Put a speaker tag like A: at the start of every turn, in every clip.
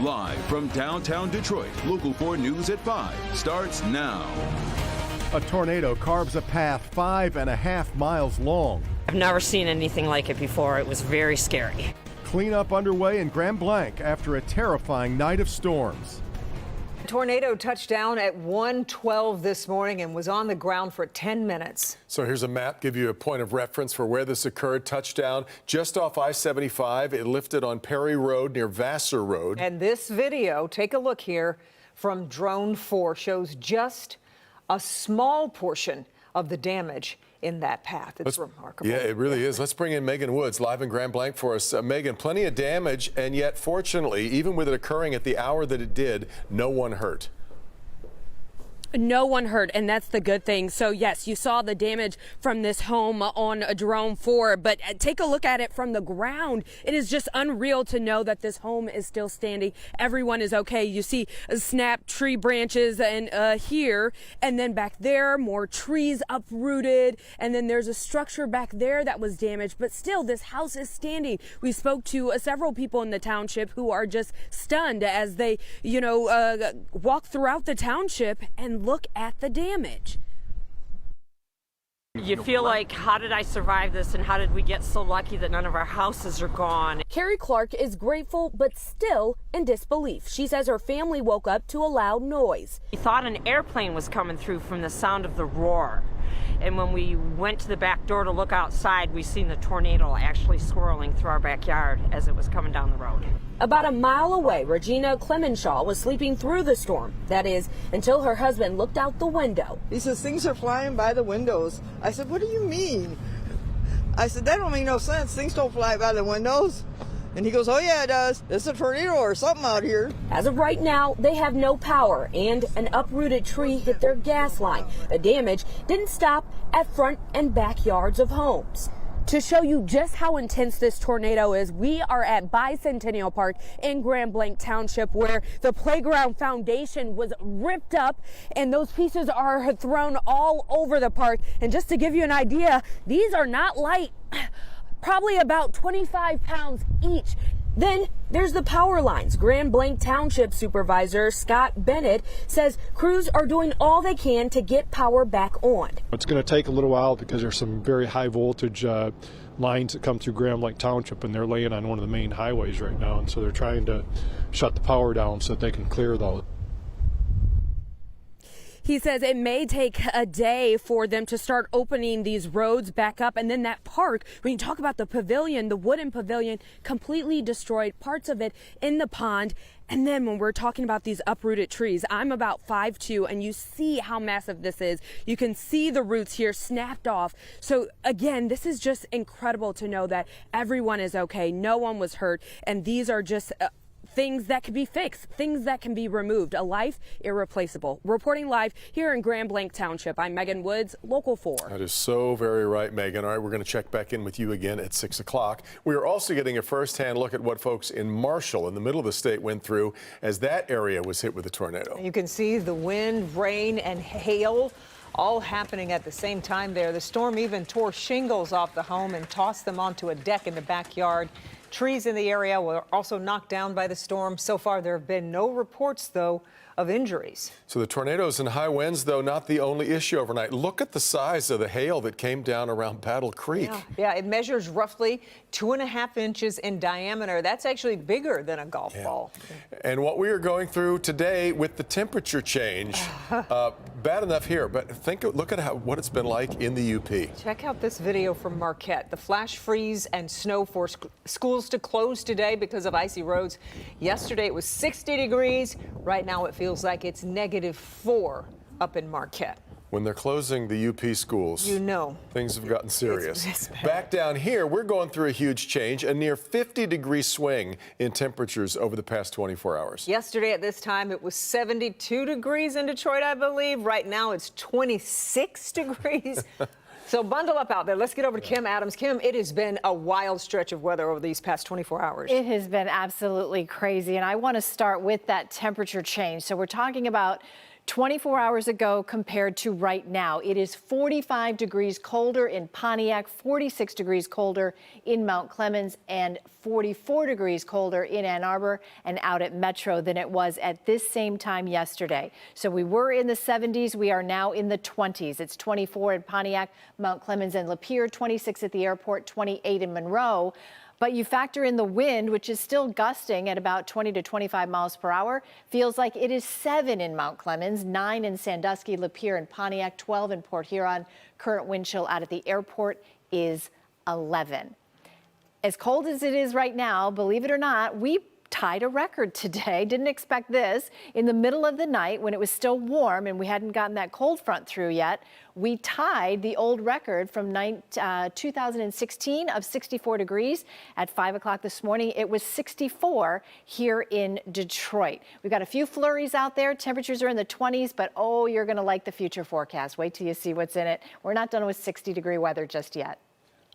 A: Live from downtown Detroit, Local 4 News at 5 starts now.
B: A tornado carves a path 5.5 miles long.
C: I've never seen anything like it before. It was very scary.
B: Cleanup underway in Grand Blanc after a terrifying night of storms.
D: A tornado touched down at 1:12 this morning and was on the ground for 10 minutes.
E: So here's a map, give you a point of reference for where this occurred. Touchdown just off I-75. It lifted on Perry Road near Vassar Road.
D: And this video, take a look here, from Drone 4 shows just a small portion of the damage in that path. It's remarkable.
E: Yeah, it really is. Let's bring in Megan Woods live in Grand Blanc for us. Megan, plenty of damage, and yet fortunately, even with it occurring at the hour that it did, no one hurt.
C: No one hurt, and that's the good thing. So yes, you saw the damage from this home on Drone 4, but take a look at it from the ground. It is just unreal to know that this home is still standing. Everyone is okay. You see snapped tree branches and here, and then back there, more trees uprooted, and then there's a structure back there that was damaged, but still this house is standing. We spoke to several people in the township who are just stunned as they, walk throughout the township and look at the damage. You feel like, how did I survive this, and how did we get so lucky that none of our houses are gone? Carrie Clark is grateful but still in disbelief. She says her family woke up to a loud noise. We thought an airplane was coming through from the sound of the roar. And when we went to the back door to look outside, we seen the tornado actually swirling through our backyard as it was coming down the road. About a mile away, Regina Clemenshaw was sleeping through the storm. That is, until her husband looked out the window.
F: He says, things are flying by the windows. I said, what do you mean? I said, that don't make no sense. Things don't fly by the windows. And he goes, oh yeah, it does. It's a tornado or something out here.
C: As of right now, they have no power, and an uprooted tree hit their gas line. The damage didn't stop at front and backyards of homes. To show you just how intense this tornado is, we are at Bicentennial Park in Grand Blanc Township, where the playground foundation was ripped up and those pieces are thrown all over the park. And just to give you an idea, these are not light. Probably about 25 pounds each. Then there's the power lines. Grand Blanc Township Supervisor Scott Bennett says crews are doing all they can to get power back on.
G: It's going to take a little while because there's some very high voltage lines that come through Grand Blanc Township, and they're laying on one of the main highways right now, and so they're trying to shut the power down so that they can clear those.
C: He says it may take a day for them to start opening these roads back up. And then that park, when you talk about the pavilion, the wooden pavilion, completely destroyed, parts of it in the pond. And then when we're talking about these uprooted trees, I'm about 5'2", and you see how massive this is. You can see the roots here snapped off. So again, this is just incredible to know that everyone is okay. No one was hurt. And these are just things that can be fixed, things that can be removed. A life irreplaceable. Reporting live here in Grand Blanc Township, I'm Megan Woods, Local 4.
E: That is so very right, Megan. All right, we're going to check back in with you again at 6 o'clock. We are also getting a first-hand look at what folks in Marshall, in the middle of the state, went through as that area was hit with a tornado.
D: You can see the wind, rain, and hail all happening at the same time there. The storm even tore shingles off the home and tossed them onto a deck in the backyard. Trees in the area were also knocked down by the storm. So far, there have been no reports, though, of injuries.
E: So the tornadoes and high winds, though, not the only issue overnight. Look at the size of the hail that came down around Battle Creek.
D: Yeah, it measures roughly 2.5 inches in diameter. That's actually bigger than a golf ball.
E: And what we are going through today with the temperature change, bad enough here, but look at what it's been like in the UP.
D: Check out this video from Marquette. The flash freeze and snow forced schools to close today because of icy roads. Yesterday it was 60 degrees. Right now it feels like it's -4 up in Marquette.
E: When they're closing the UP schools,
D: you know,
E: things have gotten serious.
D: It's bad.
E: Back down here, we're going through a huge change, a near 50-degree swing in temperatures over the past 24 hours.
D: Yesterday at this time, it was 72 degrees in Detroit, I believe. Right now, it's 26 degrees. So bundle up out there. Let's get over to Kim Adams. Kim, it has been a wild stretch of weather over these past 24 hours.
H: It has been absolutely crazy, and I want to start with that temperature change. So we're talking about 24 hours ago compared to right now. It is 45 degrees colder in Pontiac, 46 degrees colder in Mount Clemens, and 44 degrees colder in Ann Arbor and out at Metro than it was at this same time yesterday. So we were in the 70s. We are now in the 20s. It's 24 in Pontiac, Mount Clemens, and Lapeer, 26 at the airport, 28 in Monroe. But you factor in the wind, which is still gusting at about 20 to 25 miles per hour. Feels like it is 7 in Mount Clemens, 9 in Sandusky, Lapeer, and Pontiac, 12 in Port Huron. Current wind chill out at the airport is 11. As cold as it is right now, believe it or not, we tied a record today. Didn't expect this. In the middle of the night when it was still warm and we hadn't gotten that cold front through yet, we tied the old record from 2016 of 64 degrees. At 5 o'clock this morning, it was 64 here in Detroit. We've got a few flurries out there. Temperatures are in the 20s, but oh, you're going to like the future forecast. Wait till you see what's in it. We're not done with 60-degree weather just yet.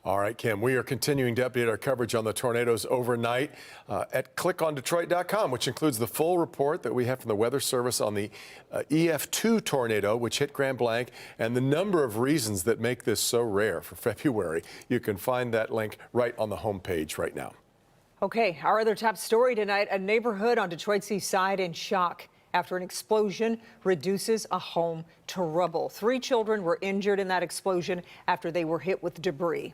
E: All right, Kim, we are continuing to update our coverage on the tornadoes overnight at clickondetroit.com, which includes the full report that we have from the Weather Service on the EF2 tornado, which hit Grand Blanc, and the number of reasons that make this so rare for February. You can find that link right on the homepage right now.
D: Okay, our other top story tonight, a neighborhood on Detroit's east side in shock after an explosion reduces a home to rubble. 3 children were injured in that explosion after they were hit with debris.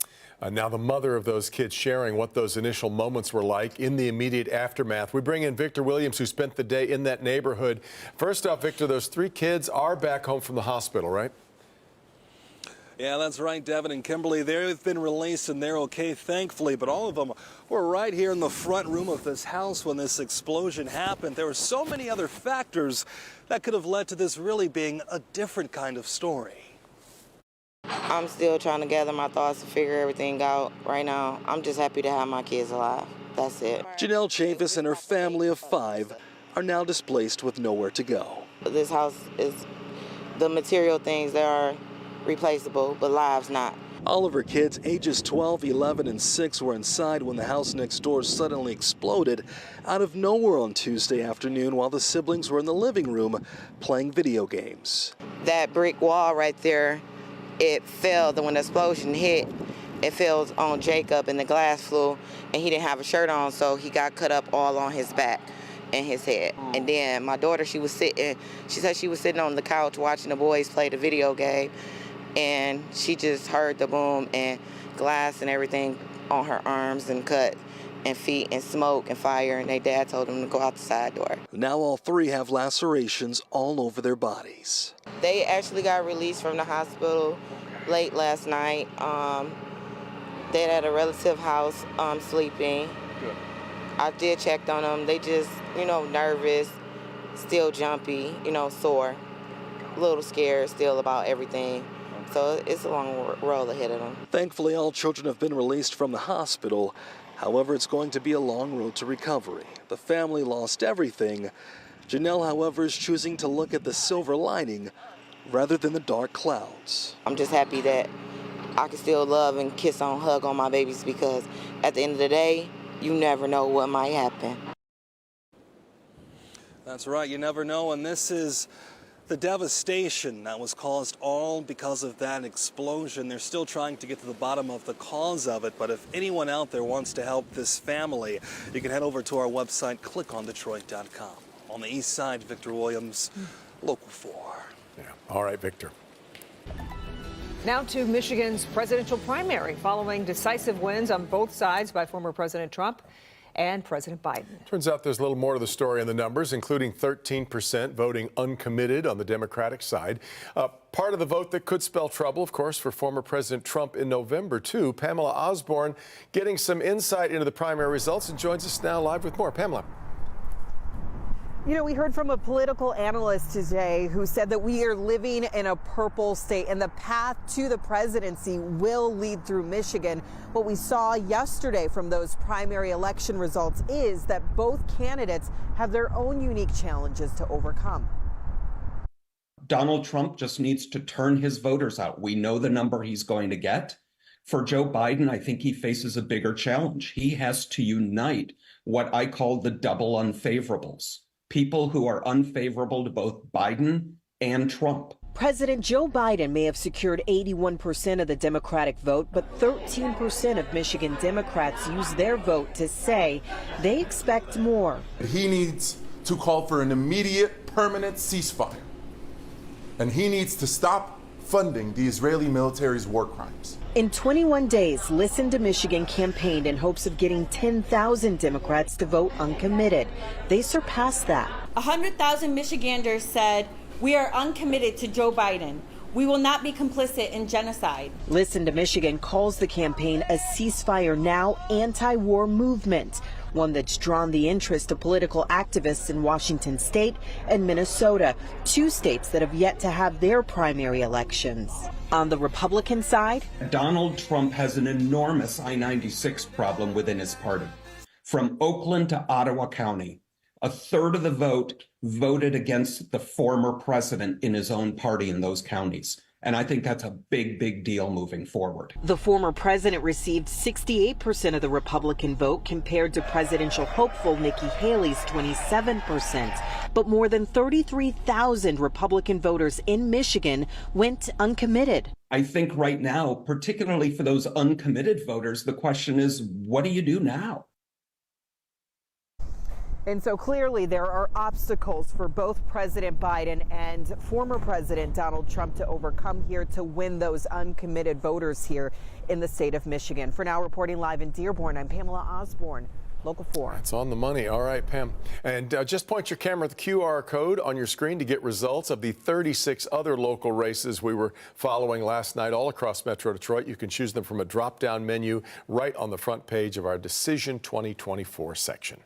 E: Now the mother of those kids sharing what those initial moments were like in the immediate aftermath. We bring in Victor Williams, who spent the day in that neighborhood. First off, Victor, those 3 kids are back home from the hospital, right?
I: Yeah, that's right, Devin and Kimberly. They've been released and they're okay, thankfully, but all of them were right here in the front room of this house when this explosion happened. There were so many other factors that could have led to this really being a different kind of story.
J: I'm still trying to gather my thoughts and figure everything out right now. I'm just happy to have my kids alive. That's it.
I: Janelle Chavis and her family of 5 are now displaced with nowhere to go.
J: This house is, the material things that are replaceable, but lives not.
I: All of her kids, ages 12, 11, and 6, were inside when the house next door suddenly exploded out of nowhere on Tuesday afternoon while the siblings were in the living room playing video games.
J: That brick wall right there, it fell. When the explosion hit, it fell on Jacob and the glass flew, and he didn't have a shirt on, so he got cut up all on his back and his head. And then my daughter, she said she was sitting on the couch watching the boys play the video game, and she just heard the boom and glass and everything on her arms and cut and feet and smoke and fire, and their dad told them to go out the side door.
I: Now all 3 have lacerations all over their bodies.
J: They actually got released from the hospital late last night. They had a relative house sleeping. Good. I did check on them. They just, nervous, still jumpy, sore, a little scared still about everything. So it's a long road ahead of them.
I: Thankfully, all children have been released from the hospital. However, it's going to be a long road to recovery. The family lost everything. Janelle, however, is choosing to look at the silver lining rather than the dark clouds.
J: I'm just happy that I can still love and kiss on, hug on my babies, because at the end of the day, you never know what might happen.
I: That's right, you never know, and this is the devastation that was caused all because of that explosion. They're still trying to get to the bottom of the cause of it, but if anyone out there wants to help this family, you can head over to our website, clickondetroit.com. On the east side, Victor Williams, Local 4.
E: Yeah. All right, Victor.
D: Now to Michigan's presidential primary, following decisive wins on both sides by former President Trump and President Biden.
E: Turns out there's a little more to the story in the numbers, including 13% voting uncommitted on the Democratic side. Part of the vote that could spell trouble, of course, for former President Trump in November, too. Pamela Osborne getting some insight into the primary results and joins us now live with more. Pamela.
K: We heard from a political analyst today who said that we are living in a purple state and the path to the presidency will lead through Michigan. What we saw yesterday from those primary election results is that both candidates have their own unique challenges to overcome.
L: Donald Trump just needs to turn his voters out. We know the number he's going to get. For Joe Biden, I think he faces a bigger challenge. He has to unite what I call the double unfavorables. People who are unfavorable to both Biden and Trump.
K: President Joe Biden may have secured 81% of the Democratic vote, but 13% of Michigan Democrats used their vote to say they expect more.
M: He needs to call for an immediate, permanent ceasefire. And he needs to stop funding the Israeli military's war crimes.
K: In 21 days, Listen to Michigan campaigned in hopes of getting 10,000 Democrats to vote uncommitted. They surpassed that.
N: 100,000 Michiganders said, "We are uncommitted to Joe Biden. We will not be complicit in genocide."
K: Listen to Michigan calls the campaign a ceasefire now anti-war movement, one that's drawn the interest of political activists in Washington state and Minnesota, two states that have yet to have their primary elections. On the Republican side,
L: Donald Trump has an enormous I-96 problem within his party. From Oakland to Ottawa County, a third of the vote voted against the former president in his own party in those counties. And I think that's a big, big deal moving forward.
K: the former president received 68% of the Republican vote compared to presidential hopeful Nikki Haley's 27%. But more than 33,000 Republican voters in Michigan went uncommitted.
L: I think right now, particularly for those uncommitted voters, the question is, what do you do now?
K: And so clearly there are obstacles for both President Biden and former President Donald Trump to overcome here to win those uncommitted voters here in the state of Michigan. For now, reporting live in Dearborn, I'm Pamela Osborne, Local 4.
E: It's on the money. All right, Pam. And just point your camera at the QR code on your screen to get results of the 36 other local races we were following last night all across Metro Detroit. You can choose them from a drop-down menu right on the front page of our Decision 2024 section.